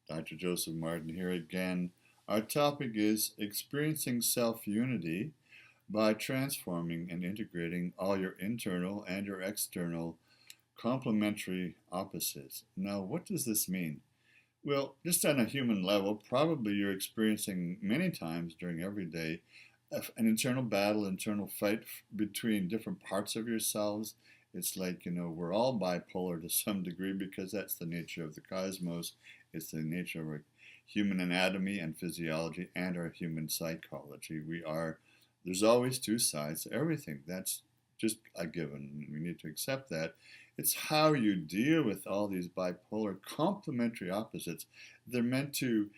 Dr. Joseph Martin here again. Our topic is experiencing self unity by transforming and integrating all your internal and your external complementary opposites. Now, what does this mean? Well, just on a human level, probably you're experiencing many times during every day an internal battle, internal fight between different parts of yourselves. It's like, we're all bipolar to some degree because that's the nature of the cosmos. It's the nature of our human anatomy and physiology and our human psychology. There's always two sides to everything. That's just a given. We need to accept that. It's how you deal with all these bipolar complementary opposites. They're meant to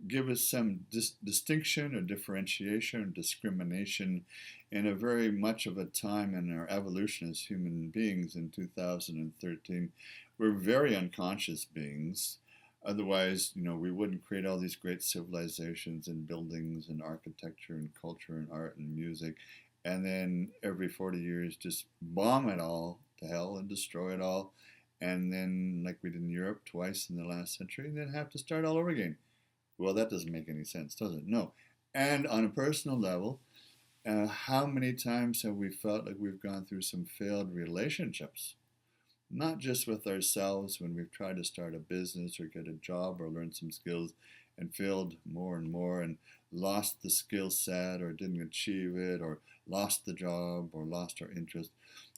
give us some distinction or differentiation or discrimination in a very much of a time in our evolution as human beings in 2013. We're very unconscious beings. Otherwise, we wouldn't create all these great civilizations and buildings and architecture and culture and art and music, and then every 40 years just bomb it all to hell and destroy it all, and then, like we did in Europe twice in the last century, and then have to start all over again. Well, that doesn't make any sense, does it? No. And on a personal level, how many times have we felt like we've gone through some failed relationships? Not just with ourselves when we've tried to start a business or get a job or learn some skills and failed more and more and lost the skill set or didn't achieve it or lost the job or lost our interest.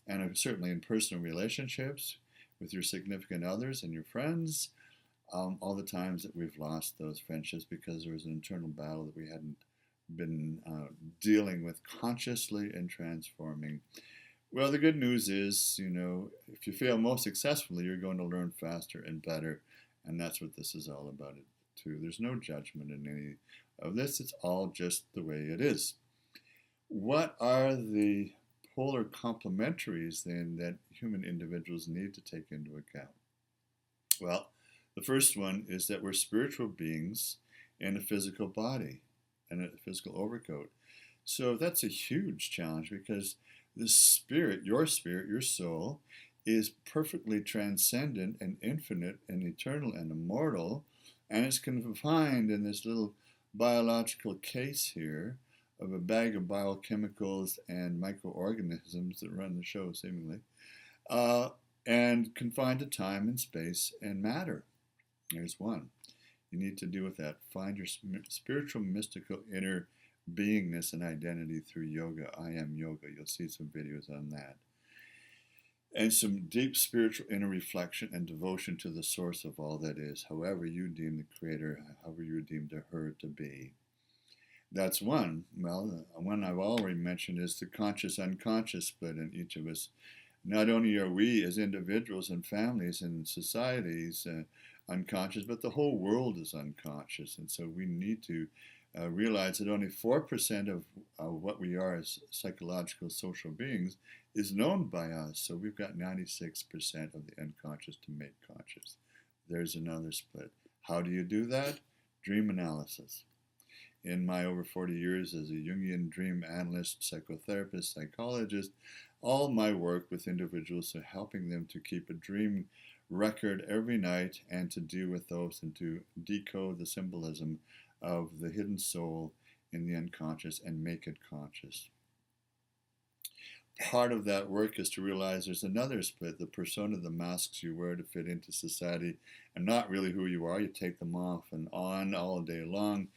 And certainly in personal relationships with your significant others and your friends, all the times that we've lost those friendships because there was an internal battle that we hadn't been dealing with consciously and transforming. Well, the good news is, if you fail most successfully, you're going to learn faster and better. And that's what this is all about, too. There's no judgment in any of this. It's all just the way it is. What are the polar complementaries, then, that human individuals need to take into account? Well, the first one is that we're spiritual beings in a physical body and a physical overcoat. So that's a huge challenge because the spirit, your soul, is perfectly transcendent and infinite and eternal and immortal, and it's confined in this little biological case here of a bag of biochemicals and microorganisms that run the show, seemingly, and confined to time and space and matter. There's one. You need to deal with that. Find your spiritual, mystical, inner beingness and identity through yoga. I am yoga. You'll see some videos on that. And some deep spiritual inner reflection and devotion to the source of all that is, however you deem the creator, however you deem her to be. That's one. Well, one I've already mentioned is the conscious unconscious split in each of us. Not only are we as individuals and families and societies unconscious, but the whole world is unconscious. And so we need to realize that only 4% of what we are as psychological social beings is known by us. So we've got 96% of the unconscious to make conscious. There's another split. How do you do that? Dream analysis. In my over 40 years as a Jungian dream analyst, psychotherapist, psychologist, all my work with individuals are helping them to keep a dream record every night and to deal with those and to decode the symbolism of the hidden soul in the unconscious and make it conscious. Part of that work is to realize there's another split, the persona, the masks you wear to fit into society, and not really who you are. You take them off and on all day long.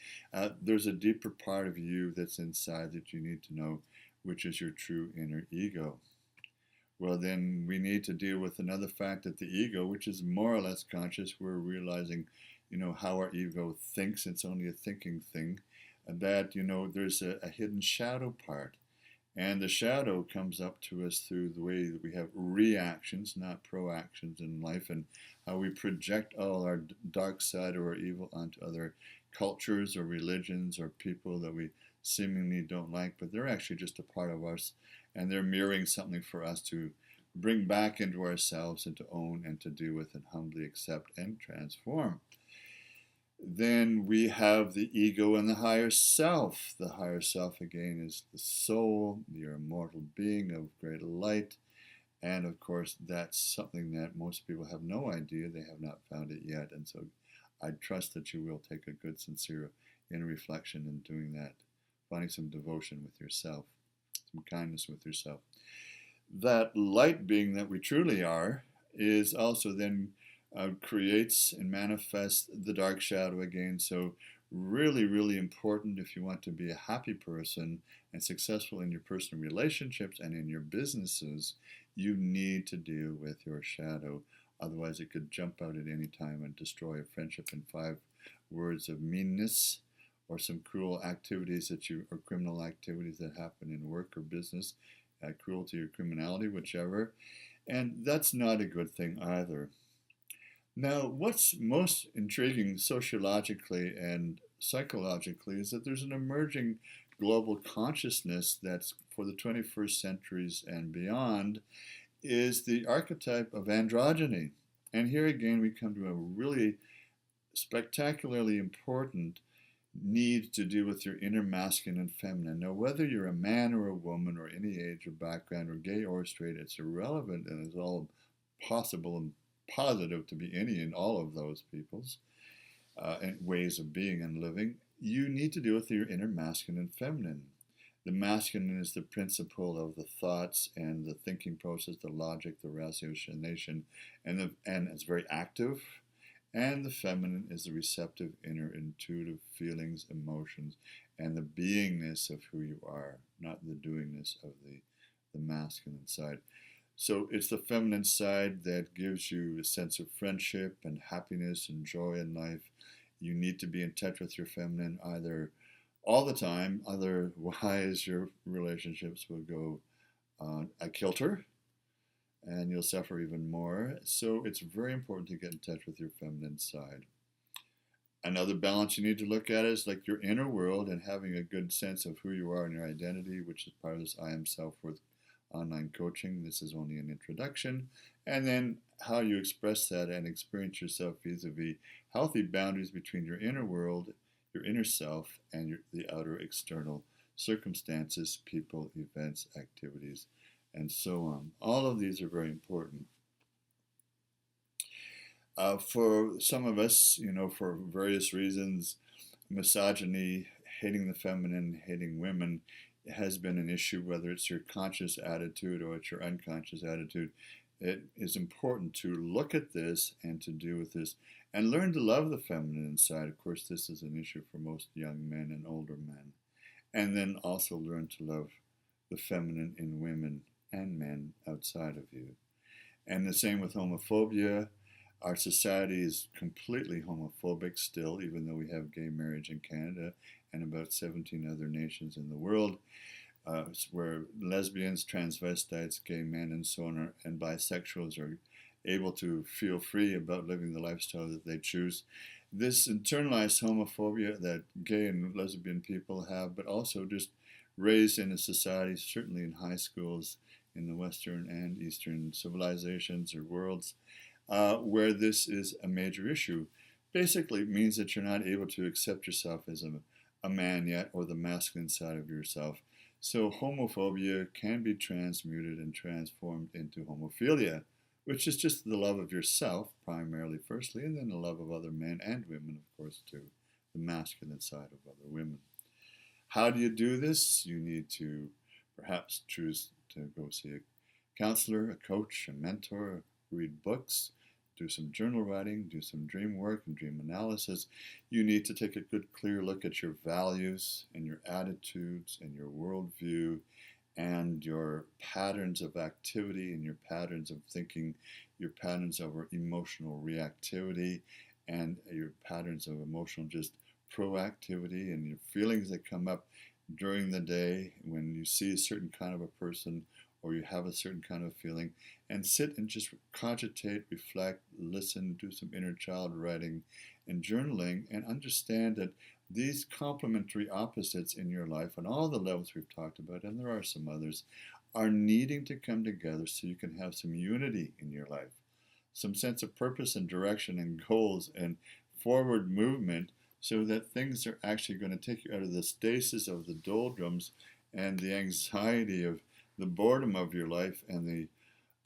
There's a deeper part of you that's inside that you need to know, which is your true inner ego. Well, then we need to deal with another fact that the ego, which is more or less conscious, we're realizing, how our ego thinks. It's only a thinking thing. And that, there's a hidden shadow part. And the shadow comes up to us through the way that we have reactions, not proactions in life, and how we project all our dark side or our evil onto other cultures or religions or people that we seemingly don't like, but they're actually just a part of us, and they're mirroring something for us to bring back into ourselves and to own and to deal with and humbly accept and transform. Then we have the ego and the higher self. The higher self, again, is the soul, your immortal being of great light. And of course, that's something that most people have no idea. They have not found it yet. And so I trust that you will take a good, sincere inner reflection in doing that, finding some devotion with yourself, some kindness with yourself. That light being that we truly are is also then creates and manifests the dark shadow again. So, really, really important if you want to be a happy person and successful in your personal relationships and in your businesses, you need to deal with your shadow. Otherwise, it could jump out at any time and destroy a friendship in 5 words of meanness or some cruel activities or criminal activities that happen in work or business, cruelty or criminality, whichever. And that's not a good thing either. Now, what's most intriguing sociologically and psychologically is that there's an emerging global consciousness that's for the 21st centuries and beyond is the archetype of androgyny. And here again, we come to a really spectacularly important need to do with your inner masculine and feminine. Now, whether you're a man or a woman or any age or background or gay or straight, it's irrelevant and it's all possible and positive to be any and all of those people's and ways of being and living. You need to deal with your inner masculine and feminine. The masculine is the principle of the thoughts and the thinking process, the logic, the ratiocination, and it's very active. And the feminine is the receptive, inner, intuitive feelings, emotions, and the beingness of who you are, not the doingness of the masculine side. So it's the feminine side that gives you a sense of friendship and happiness and joy in life. You need to be in touch with your feminine either all the time, otherwise your relationships will go a kilter and you'll suffer even more. So it's very important to get in touch with your feminine side. Another balance you need to look at is like your inner world and having a good sense of who you are and your identity, which is part of this I Am Self-Worth online coaching. This is only an introduction. And then how you express that and experience yourself vis-a-vis healthy boundaries between your inner world, your inner self, and the outer external circumstances, people, events, activities, and so on. All of these are very important. For some of us, for various reasons, misogyny, hating the feminine, hating women, has been an issue, whether it's your conscious attitude or it's your unconscious attitude. It is important to look at this and to deal with this and learn to love the feminine side. Of course, this is an issue for most young men and older men. And then also learn to love the feminine in women and men outside of you. And the same with homophobia. Our society is completely homophobic still, even though we have gay marriage in Canada and about 17 other nations in the world, where lesbians, transvestites, gay men, and so on, and bisexuals are able to feel free about living the lifestyle that they choose. This internalized homophobia that gay and lesbian people have, but also just raised in a society, certainly in high schools in the Western and Eastern civilizations or worlds, where this is a major issue. Basically, it means that you're not able to accept yourself as a man yet, or the masculine side of yourself. So homophobia can be transmuted and transformed into homophilia, which is just the love of yourself, primarily, firstly, and then the love of other men and women, of course, too, the masculine side of other women. How do you do this? You need to perhaps choose to go see a counselor, a coach, a mentor, read books, do some journal writing, do some dream work and dream analysis. You need to take a good, clear look at your values and your attitudes and your worldview and your patterns of activity and your patterns of thinking, your patterns of emotional reactivity and your patterns of emotional just proactivity and your feelings that come up during the day when you see a certain kind of a person or you have a certain kind of feeling, and sit and just cogitate, reflect, listen, do some inner child writing and journaling, and understand that these complementary opposites in your life on all the levels we've talked about, and there are some others, are needing to come together so you can have some unity in your life, some sense of purpose and direction and goals and forward movement, so that things are actually going to take you out of the stasis of the doldrums and the anxiety of the boredom of your life and the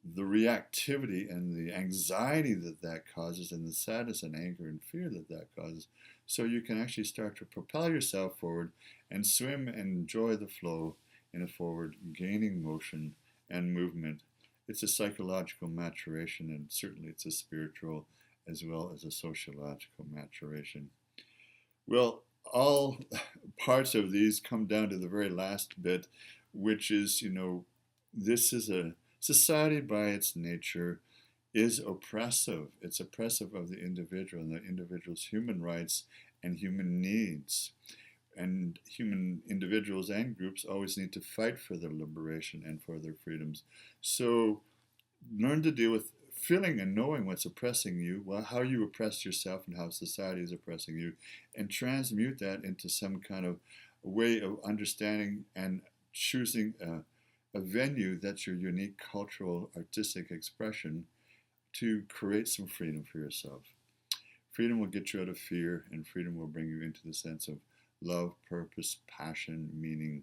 the reactivity and the anxiety that that causes, and the sadness and anger and fear that that causes, so you can actually start to propel yourself forward and swim and enjoy the flow in a forward gaining motion and movement. It's a psychological maturation, and certainly it's a spiritual as well as a sociological maturation. Well, all parts of these come down to the very last bit, which is, this is a society by its nature is oppressive. It's oppressive of the individual and the individual's human rights and human needs. And human individuals and groups always need to fight for their liberation and for their freedoms. So learn to deal with feeling and knowing what's oppressing you, well, how you oppress yourself and how society is oppressing you, and transmute that into some kind of way of understanding and choosing a venue that's your unique cultural artistic expression to create some freedom for yourself. Freedom will get you out of fear, and freedom will bring you into the sense of love, purpose, passion, meaning,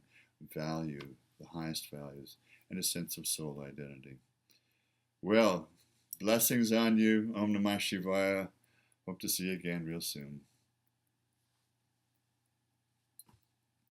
value, the highest values, and a sense of soul identity. Well, blessings on you. Om Namah Shivaya. Hope to see you again real soon.